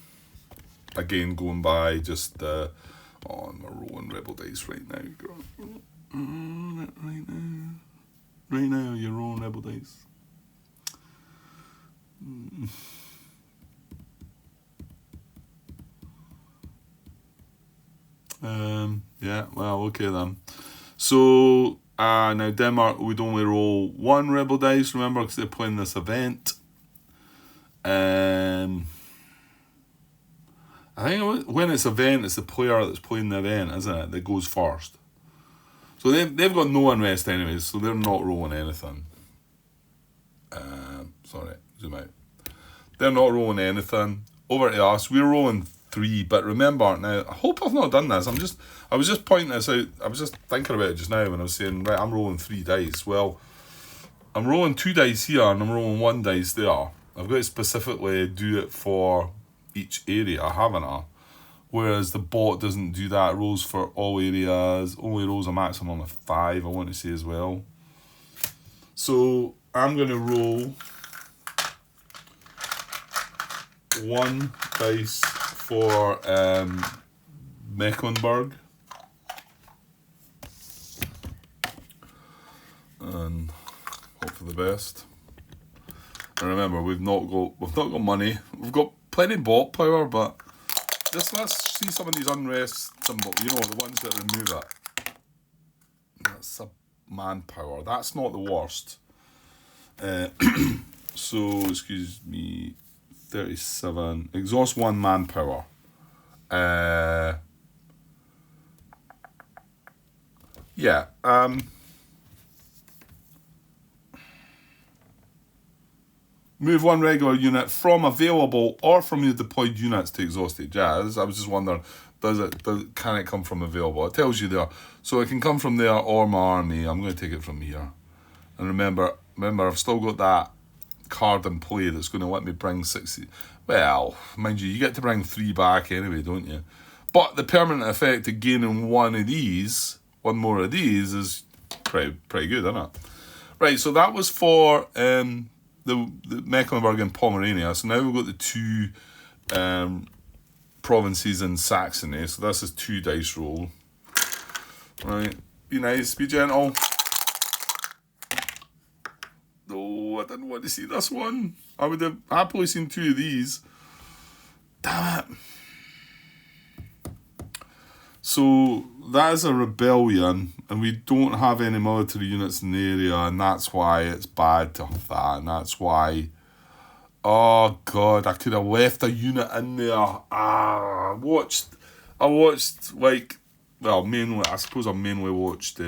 again, going by just the... Oh, I'm rolling rebel dice right now. Right now. Right now, you're rolling rebel dice. Yeah, well, okay then. So, now Denmark would only roll one rebel dice, remember, because they're playing this event. I think when it's event, it's the player that's playing the event, isn't it, that goes first. So they've got no unrest anyways, so they're not rolling anything. Sorry, zoom out. They're not rolling anything. Over to us, we're rolling 3, but remember, now, I hope I've not done this, I was just pointing this out, I was just thinking about it just now when I was saying, right, I'm rolling 3 dice. Well, I'm rolling 2 dice here and I'm rolling 1 dice there. I've got to specifically do it for each area, haven't I? Whereas the bot doesn't do that. It rolls for all areas, only rolls a maximum of 5, I want to say as well. So I'm going to roll 1 dice for Mecklenburg. And hope for the best. And remember, we've not got money. We've got plenty of bot power, but let's see some of these unrest symbols. You know, the ones that remove it. That's a manpower. That's not the worst. So excuse me, 37. Exhaust 1 manpower. Yeah. Move 1 regular unit from available or from your deployed units to exhausted jazz. I was just wondering, can it come from available? It tells you there. So it can come from there or my army. I'm going to take it from here. And remember, I've still got that card in play that's going to let me bring 60. Well, mind you get to bring 3 back anyway, don't you? But the permanent effect of gaining one more of these, is pretty good, isn't it? Right, so that was for the Mecklenburg and Pomerania. So now we've got the 2 provinces in Saxony. So this is 2 dice roll. Right, be nice, be gentle. Oh, I didn't want to see this one. I would have happily seen 2 of these. Damn it. So that is a rebellion, and we don't have any military units in the area, and that's why it's bad to have that, and that's why... Oh God, I could have left a unit in there. I watched like... Well, I suppose I mainly watched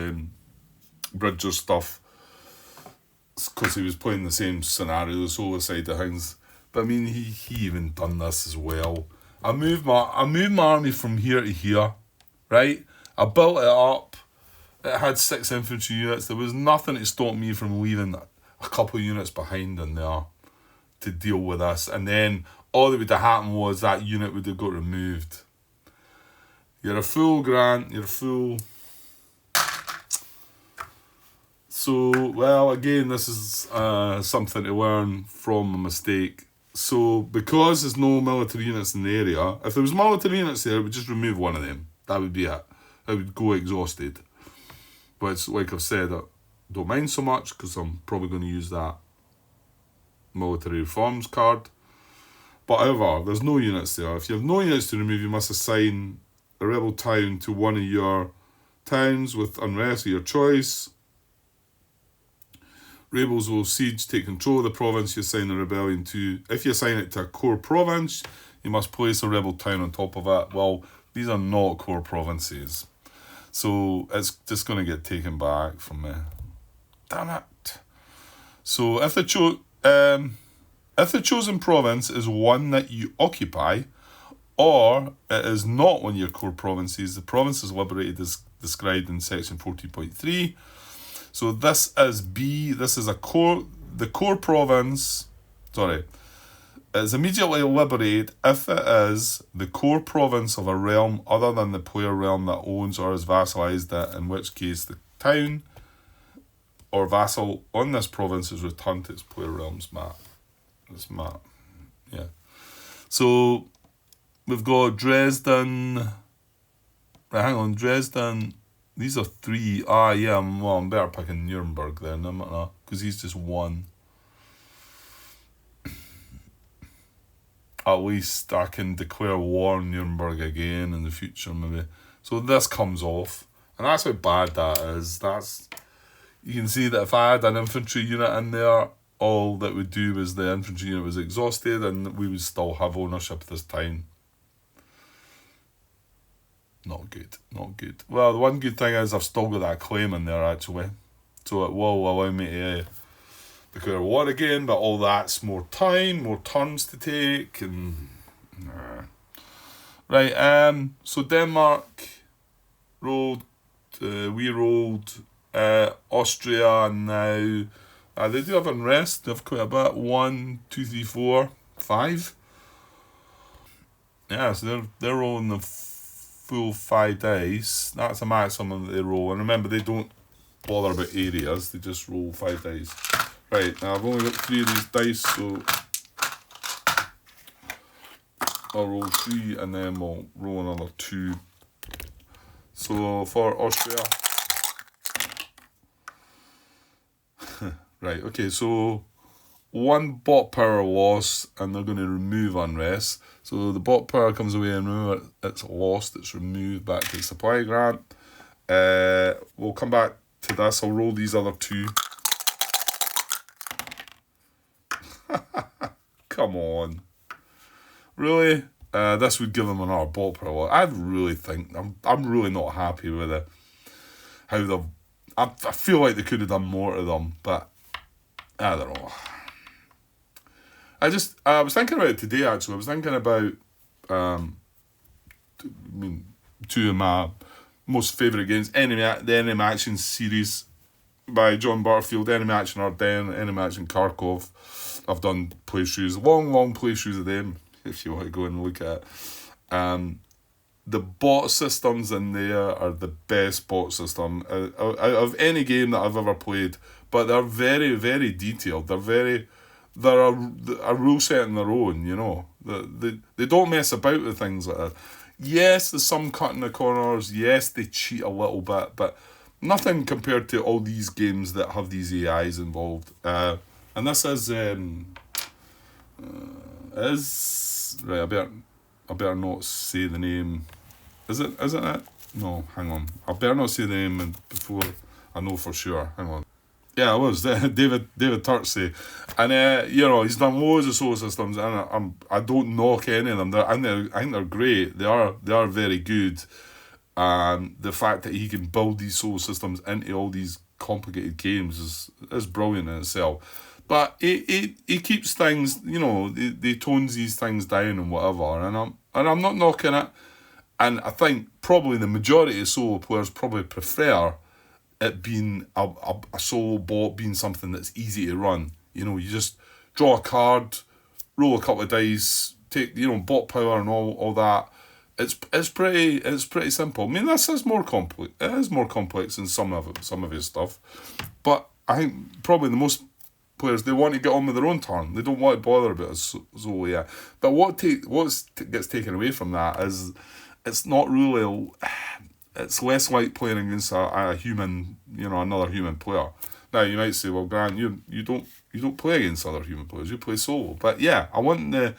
Bridger's stuff, because he was playing the same scenario, the solar side of things. But I mean, he even done this as well. I moved my army from here to here, right? I built it up. It had 6 infantry units. There was nothing to stop me from leaving a couple of units behind in there to deal with this. And then all that would have happened was that unit would have got removed. You're a fool, Grant. You're a fool. So, well, again, this is something to learn from a mistake. So, because there's no military units in the area, if there was military units there, we'd just remove one of them. That would be it. It would go exhausted. But it's like I've said, I don't mind so much, because I'm probably going to use that military reforms card. But however, there's no units there. If you have no units to remove, you must assign a rebel town to one of your towns with unrest of your choice. Rebels will siege, take control of the province you assign the rebellion to. If you assign it to a core province, you must place a rebel town on top of it. Well, these are not core provinces, so it's just going to get taken back from me. Damn it. So if the chosen province is one that you occupy, or it is not one of your core provinces, the province is liberated as described in section 14.3. So this is B. This is the core province. Sorry, is immediately liberated if it is the core province of a realm other than the player realm that owns or has vassalized it. In which case, the town or vassal on this province is returned to its player realm's map. This map, yeah. So We've got Dresden. Right, hang on, Dresden. These are 3. Yeah, well, I'm better picking Nuremberg then, am I not? Because he's just 1. At least I can declare war on Nuremberg again in the future, maybe. So this comes off. And that's how bad that is. You can see that if I had an infantry unit in there, all that would do was the infantry unit was exhausted and we would still have ownership this time. Not good, not good. Well, the one good thing is I've still got that claim in there, actually. So it will allow me to declare war again, but all that's more time, more turns to take, and... Right, so Denmark rolled, we rolled, Austria now... they do have unrest, they have quite a bit. 1, 2, 3, 4, 5. Yeah, so they're rolling the full 5 dice. That's a maximum that they roll. And remember, they don't bother about areas, they just roll 5 dice. Right, now I've only got 3 of these dice, so I'll roll 3 and then we'll roll another 2. So for Austria... Right, okay, so 1 bot power loss and they're going to remove unrest. So the bot power comes away and remember it's lost, it's removed back to the supply grant. We'll come back to this. I'll roll these other 2. Come on. Really? This would give them another bot power loss. I really think, I'm really not happy with it. How they've... I feel like they could have done more to them, but I don't know. I was thinking about it today, actually. I was thinking about, 2 of my most favourite games. The Enemy Action series by John Butterfield. Enemy Action Ardennes, Enemy Action Kharkov. I've done playthroughs, long playthroughs of them, if you want to go and look at it. The bot systems in there are the best bot system out of any game that I've ever played. But they're very, very detailed. They're a rule set in their own, you know. They don't mess about with things like that. Yes, there's some cutting the corners. Yes, they cheat a little bit, but nothing compared to all these games that have these AIs involved. And this is right. I better not say the name. Isn't it? No, hang on. I better not say the name before I know for sure. Hang on. Yeah, it was David Turtsey, and he's done loads of solar systems, and I don't knock any of them. I think they're great. They are very good, and the fact that he can build these solar systems into all these complicated games is brilliant in itself. But he keeps things, he tones these things down and whatever, and I'm not knocking it. And I think probably the majority of solo players probably prefer it being a solo bot, being something that's easy to run. You just draw a card, roll a couple of dice, take bot power and all that. It's pretty simple. I mean, this is more complex. It is more complex than some of his stuff, but I think probably the most players, they want to get on with their own turn. They don't want to bother about it solo yet. But what gets taken away from that is it's not really. It's less like playing against a human, another human player. Now you might say, well, Grant, you don't play against other human players. You play solo. But yeah, I want the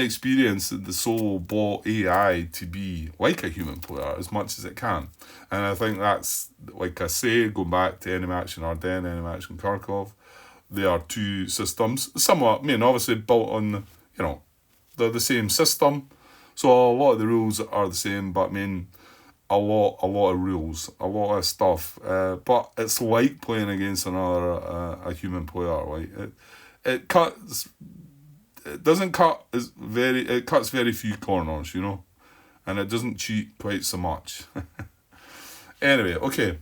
experience of the solo bot AI to be like a human player as much as it can. And I think that's, like I say, going back to Enemy Action Ardennes, Enemy Action Kharkov, they are 2 systems, somewhat, obviously built on, they're the same system. So a lot of the rules are the same, but a lot of rules, a lot of stuff. But it's like playing against another a human player. Like it cuts. It doesn't cut it cuts very few corners, and it doesn't cheat quite so much. Anyway, okay,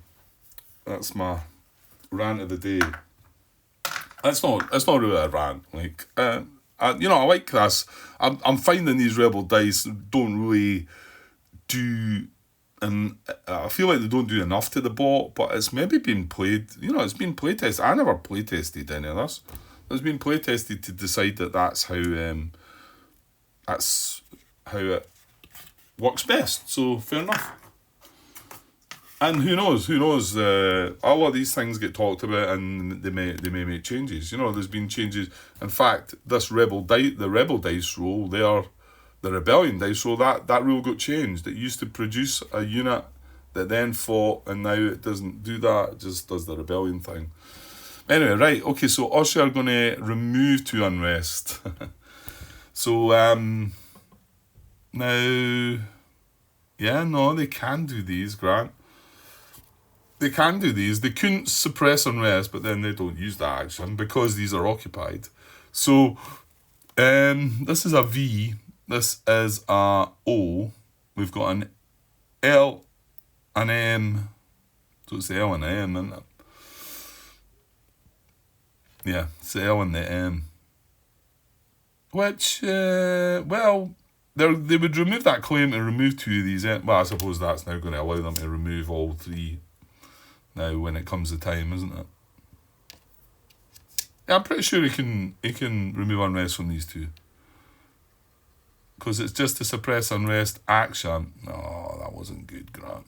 that's my rant of the day. It's not really a rant. Like I like this. I'm finding these rebel dice don't really do, and I feel like they don't do enough to the bot. But it's maybe been played. It's been playtested. I never playtested any of this. It's been playtested to decide that that's how how it works best. So fair enough. And who knows? A lot of these things get talked about, and they may make changes. There's been changes. In fact, the rebel dice roll, the rebellion dice roll. That rule got changed. It used to produce a unit that then fought, and now it doesn't do that. It just does the rebellion thing. Anyway, right, okay. So Austria are going to remove 2 unrest. So now, yeah, no, they can do these, Grant. They can do these. They couldn't suppress unrest, but then they don't use that action because these are occupied. So, this is a V. This is a O. We've got an L, an M. So it's the L and the M, isn't it? Yeah, it's the L and the M. Which, well, they would remove that claim and remove 2 of these. Well, I suppose that's now going to allow them to remove all 3. Now, when it comes to time, isn't it? Yeah, I'm pretty sure he can remove unrest from these 2. Because it's just to suppress unrest action. Oh, that wasn't good, Grant.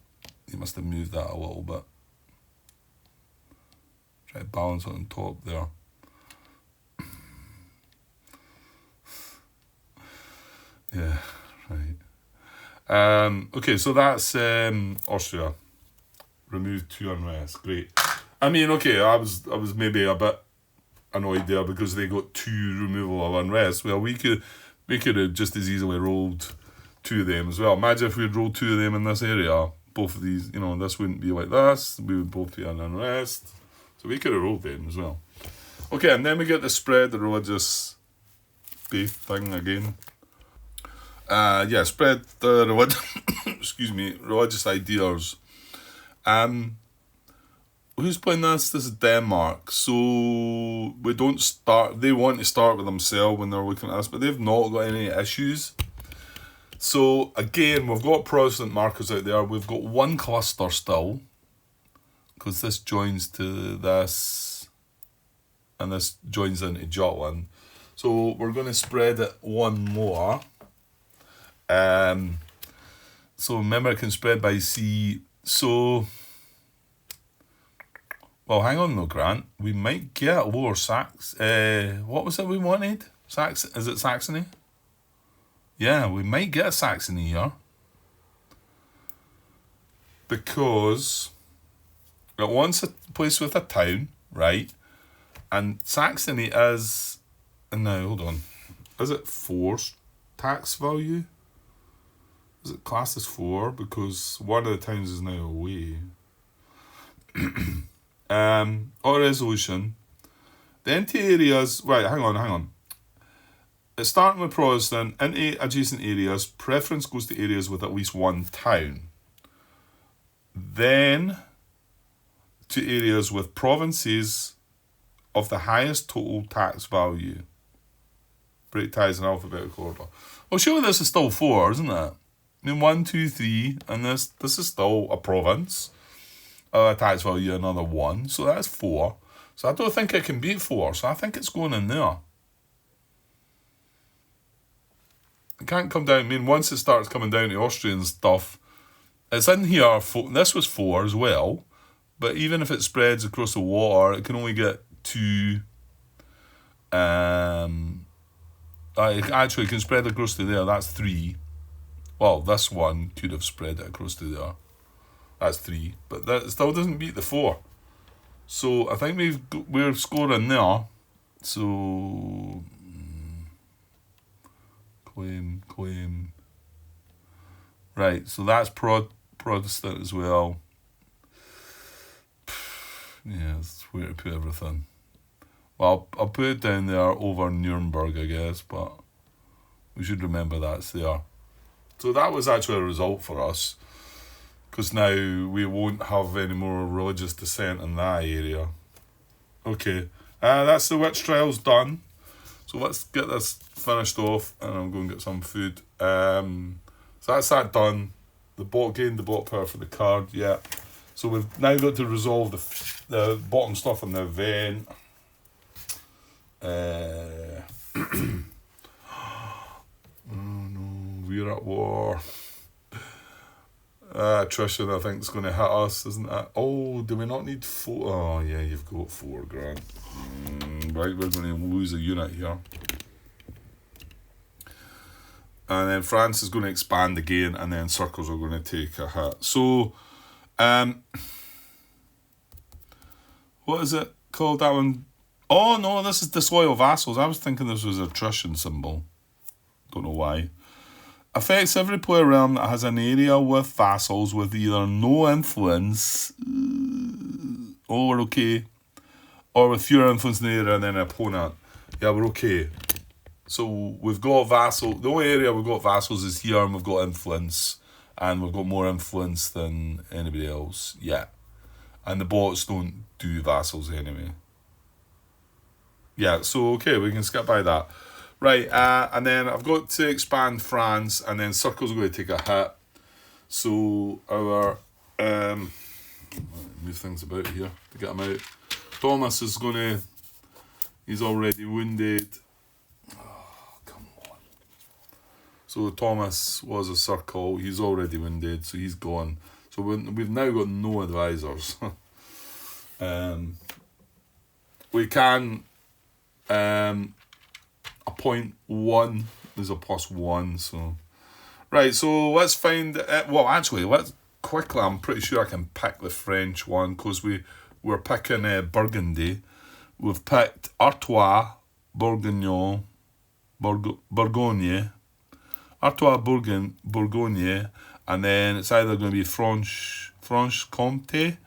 You must have moved that a little bit. Try to balance it on top there. Yeah, right. Okay, so that's Austria. Removed 2 unrest. Great. I mean, okay, I was maybe a bit annoyed there because they got 2 removal of unrest. Well, we could have just as easily rolled 2 of them as well. Imagine if we had rolled 2 of them in this area. Both of these, this wouldn't be like this. We would both be on unrest. So we could have rolled them as well. Okay, and then we get to spread the religious faith thing again. Spread the religious ideas. Who's playing this? This is Denmark. So we don't start. They want to start with themselves when they're looking at us, but they've not got any issues. So again, we've got Protestant markers out there. We've got 1 cluster still, because this joins to this, and this joins into Jutland. So we're going to spread it 1 more. So remember, it can spread by sea. So, well, hang on though, Grant. We might get Lower Sax. What was it we wanted? Is it Saxony? Yeah, we might get Saxony here. Because it wants a place with a town, right? And Saxony is... Now, hold on. Is it 4 tax value? Is it classed as 4? Because one of the towns is now away. Or resolution. The empty areas... Right, hang on. It's starting with Protestant. Into adjacent areas, preference goes to areas with at least 1 town. Then to areas with provinces of the highest total tax value. Break ties in alphabetical order. Well, surely this is still 4, isn't it? I mean, 1, 2, 3, and this is still a province. A tax value, another 1, so that's 4. So I don't think it can beat 4, so I think it's going in there. It can't come down. I mean, once it starts coming down to Austrian stuff, it's in here. This was 4 as well, but even if it spreads across the water, it can only get 2. Actually, it can spread across to there. That's 3. Well, this one could have spread it across to there. That's 3, but that still doesn't beat the 4. So I think we're scoring there. So claim. Right, so that's Protestant as well. Yeah, that's where to put everything. Well, I'll put it down there over Nuremberg, I guess, but we should remember that's there. So that was actually a result for us, because now we won't have any more religious dissent in that area. Okay, that's the witch trials done. So let's get this finished off, and I'm going to get some food. So that's that done. The bot gained the bot power for the card, yeah. So we've now got to resolve the bottom stuff in the event. Oh no, we're at war. Attrition, I think, is going to hit us, isn't it? Oh, do we not need 4? Oh, yeah, you've got 4 grand. Right, we're going to lose a unit here. And then France is going to expand again, and then circles are going to take a hit. So, what is it called, that one? Oh, no, this is disloyal vassals. I was thinking this was an attrition symbol. Don't know why. Affects every player around that has an area with vassals with either no influence, or okay, or with fewer influence in the area than an opponent. Yeah, we're okay. So we've got vassal. The only area we've got vassals is here, and we've got influence, and we've got more influence than anybody else. Yeah, and the bots don't do vassals anyway. Yeah, so okay, we can skip by that. Right, and then I've got to expand France, and then circles are going to take a hit. So our move things about here to get him out. Thomas is going to. He's already wounded. Oh, come on. So Thomas was a circle. He's already wounded, so he's gone. So we've now got no advisors. We can appoint 1. There's a +1, so right. So let's find. Well, actually, let's quickly. I'm pretty sure I can pick the French one because we're picking Burgundy. We've picked Artois, Bourgogne, Artois, Bourgogne, and then it's either going to be Franche-Comté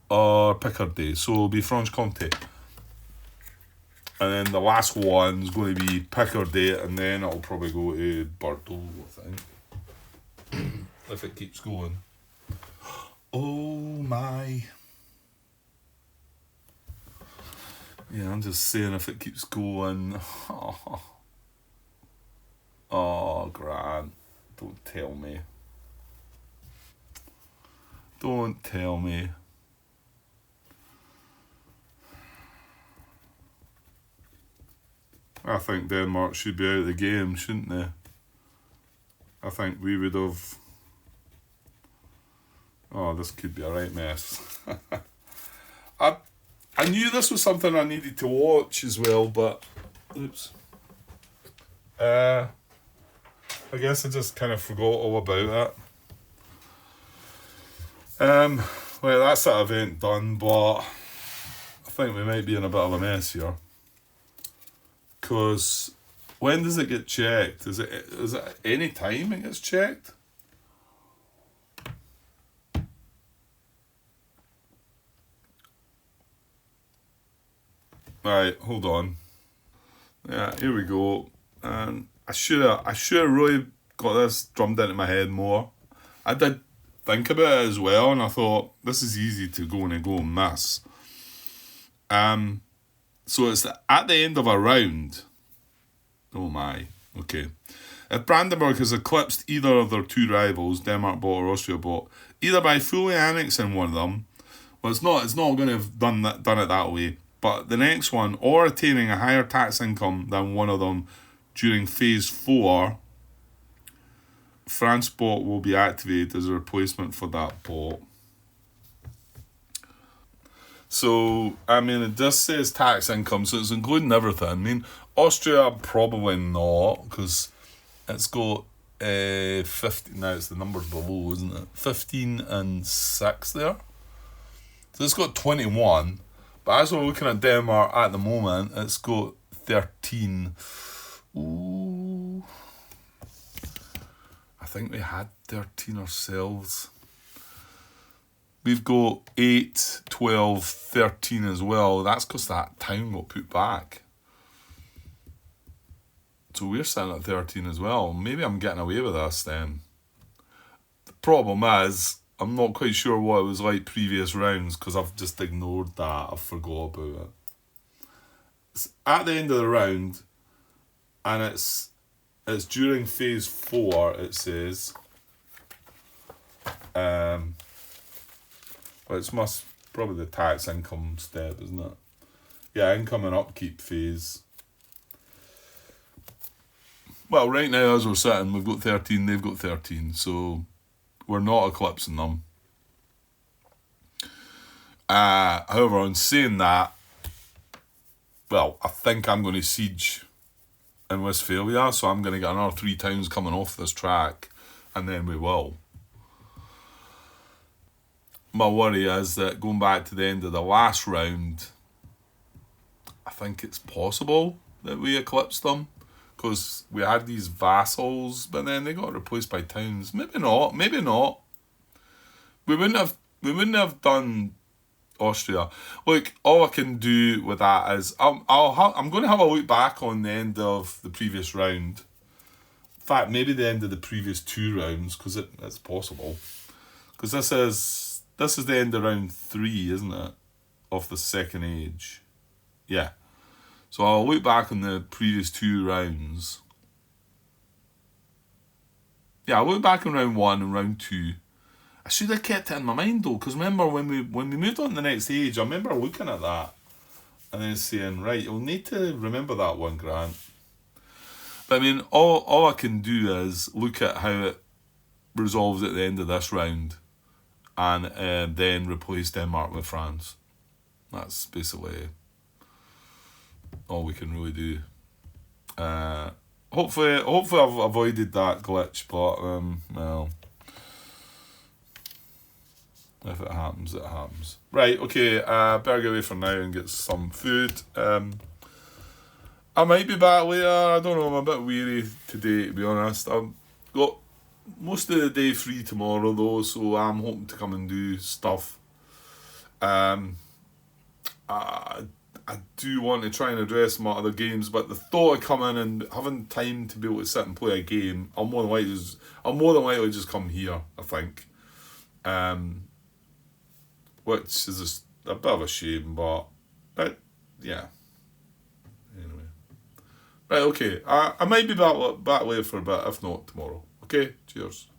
or Picardy. So it'll be Franche-Comté. And then the last one's going to be Picardy, and then it'll probably go to Bordeaux, I think. If it keeps going. Oh my. Yeah, I'm just saying if it keeps going. Oh, Grant. Don't tell me. Don't tell me. I think Denmark should be out of the game, shouldn't they? I think we would have. Oh, this could be a right mess. I knew this was something I needed to watch as well, but oops. I guess I just kind of forgot all about it. Well, that's that event done, but I think we might be in a bit of a mess here. Because when does it get checked? Is it any time it gets checked? Right, hold on. Yeah, here we go. And I should have really got this drummed into my head more. I did think about it as well, and I thought this is easy to go and miss. So it's at the end of a round. Oh my. Okay. If Brandenburg has eclipsed either of their 2 rivals, Denmark bot or Austria bot, either by fully annexing one of them, well, it's not going to have done it that way, but the next one, or attaining a higher tax income than one of them during phase 4, France bot will be activated as a replacement for that bot. So, I mean, it just says tax income, so it's including everything. I mean, Austria, probably not, because it's got 15, now it's the numbers below, isn't it? 15 and 6 there. So it's got 21, but as we're looking at Denmark at the moment, it's got 13. Ooh. I think we had 13 ourselves. We've got 8, 12, 13 as well. That's because that town got put back. So we're sitting at 13 as well. Maybe I'm getting away with this then. The problem is, I'm not quite sure what it was like previous rounds because I've just ignored that. I forgot about it. It's at the end of the round, and it's during phase 4, it says. Well, it's probably the tax income step, isn't it? Yeah, income and upkeep phase. Well, right now as we're sitting, we've got 13, they've got 13, so we're not eclipsing them. However, on saying that, well, I think I'm going to siege in Westphalia, so I'm going to get another 3 towns coming off this track, and then we will. My worry is that going back to the end of the last round, I think it's possible that we eclipse them, because we had these vassals, but then they got replaced by towns. Maybe not. We wouldn't have done Austria. Look, all I can do with that is I'm going to have a look back on the end of the previous round. In fact, maybe the end of the previous 2 rounds, because it's possible. Because this is the end of round 3, isn't it? Of the second age. Yeah. So I'll look back on the previous 2 rounds. Yeah, I'll look back on round 1 and round 2. I should have kept it in my mind though, because remember when we moved on to the next age, I remember looking at that and then saying, right, you'll need to remember that one, Grant. But I mean, all I can do is look at how it resolves at the end of this round, and then replace Denmark with France. That's basically all we can really do. Hopefully I've avoided that glitch, but well, if it happens, it happens. Right, okay, better get away for now and get some food. I might be back later, I don't know, I'm a bit weary today, to be honest. I've got most of the day free tomorrow though, so I'm hoping to come and do stuff. I do want to try and address my other games, but the thought of coming and having time to be able to sit and play a game, I'll more than likely just come here, I think. Which is a bit of a shame, but yeah. Anyway. Right, okay. I might be back later for a bit, if not tomorrow. Okay, cheers.